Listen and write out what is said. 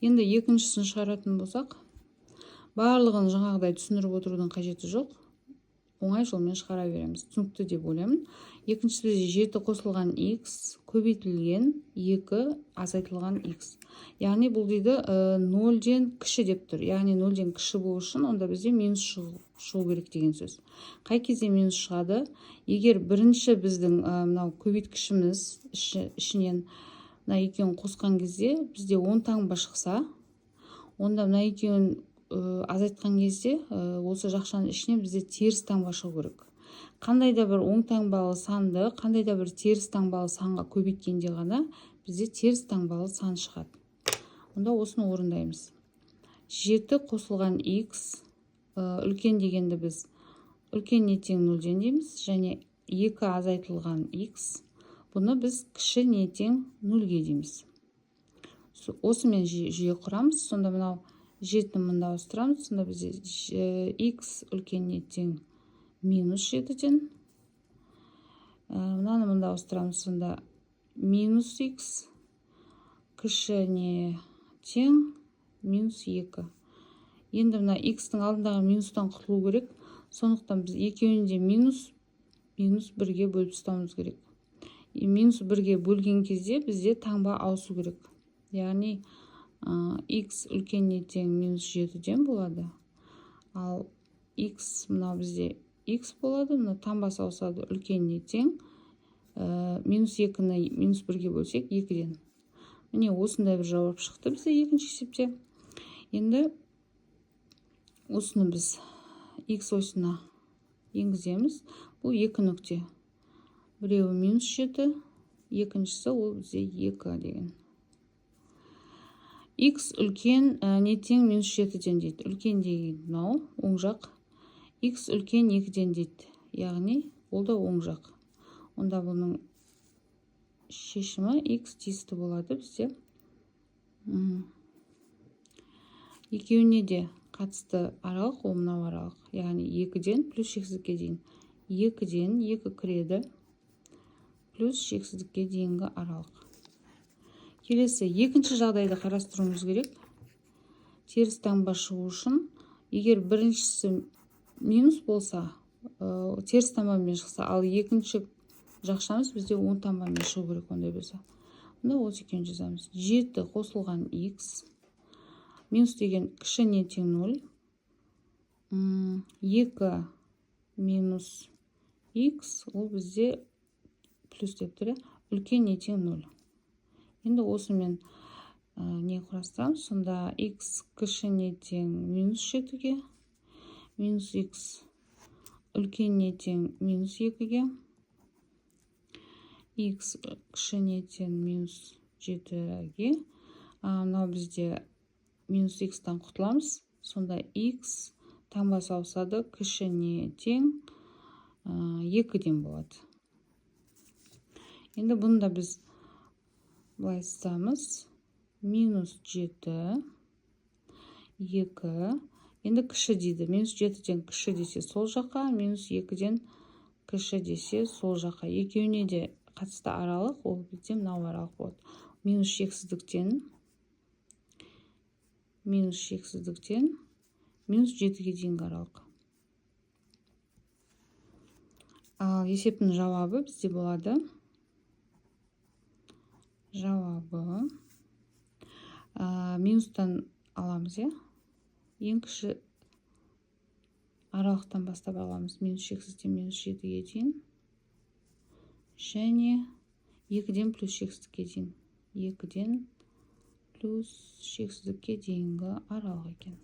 Енді екіншісін шығаратын болсақ, барлығын жаңағыдай түсіндіріп отырудың қажеті жоқ. Оңай жолмен шығара береміз. Түсінікті деп ойлаймын. Екіншісі бізде 7 қосылған x көбейтілген 2 азайтылған x. Яғни бұл дейді 0-ден кіші деп тұр. Яғни 0-ден кіші болу үшін онда бізде минус шығу керек деген сөз. Қай кезде минус шығады? Егер бірінші біздің мынау көбейткішіміз ішінен мына екеуін қосқан кезде бізде 10 таңба шықса, онда мына екеуін азайтқан кезде осы жақшаның ішінен бізде теріс таңба шығу керек. Қандай да бір оң таңбалы санды, қандай да бір теріс таңбалы санға көбейткенде ғана бізде теріс таңбалы сан шығады. Онда осыны орындаймыз. 7 қосылған x үлкен дегенді біз үлкен не тең 0-ден дейміз, және 2 азайтылған x бұны біз кіші не тең 0-ге дейміз. Осымен жүйе құрамыз. Сонда мынау 7-ні мұнда ауыстырамыз. Сонда бізде x үлкен не тең минус 7-ден. Мынаны мұнда ауыстырамыз. Сонда минус x кіші не тең минус 2. Енді мына x-тің алдындағы минустан құтылу керек. Сондықтан біз екеуінде минус 1-ге бөліп ұстауымыз керек. Минус 1-ге бөлген кезде бізде таңба ауысу керек. Яғни x үлкен не тең минус 7-ден болады. Ал x мынау бізде x болады. Мына таңбасы ауысады үлкен не тең. Минус 2-ні минус 1-ге бөлсек 2-ден. Міне осындай бір жауап шықты бізде екінші есепте. Енді осыны біз x осына енгіземіз. Бұл 2 нүкте. Біреуі минус 7, екіншісі ол бізде 2 деген. x үлкен не тең минус 7-ден дейді. Үлкен деген мынау оң жақ. x үлкен 2-ден дейді. Яғни ол да оң жақ. Онда бұның шешімі x тиісті болады бізде. Екеуіне де қатысты аралық ол мынау аралық. Яғни 2-ден плюс шексіздікке дейін. 2-ден 2 кіреді плюс шексіздікке дейінгі аралық. Келесі екінші жағдайды қарастыруымыз керек. Теріс таңба шығу үшін, егер біріншісі минус болса, теріс таңбамен шықса, ал екінші жақшамыз бізде 10 таңбамен шығу керек ондай болса. Онда осы екеуін жазамыз. 7 қосылған x минус деген кіші не тең 0. 2 минус x ол бізде плюс деп тұр. Үлкен не тең 0. Енді осымен не құрастырамыз? Сонда x кіші не тең минус 7-ге, минус x үлкен не тең минус 2-ге, x кіші не тең минус 7-ге. Мынау бізде минус x-тан құтыламыз. Сонда x таңбасы ауысады кіші не тең 2-ден болады. Енді бұны да біз былай сызамыз. Минус 7, 2. Енді кіші дейді. Минус 7-ден кіші десе сол жаққа, минус 2-ден кіші десе сол жаққа. Екеуіне де қатысты аралық, ол бізде мынау аралық болады. Минус шексіздіктен минус 7-ге дейінгі аралық. Ал есептің жауабы бізде болады. Жауабы минустан аламыз, ең кіші аралықтан бастап аламыз. Минус шексіздіктен минус 7-ге дейін. Және 2-ден плюс шексіздікке дейін. 2-ден плюс шексіздікке дейінгі аралық екен.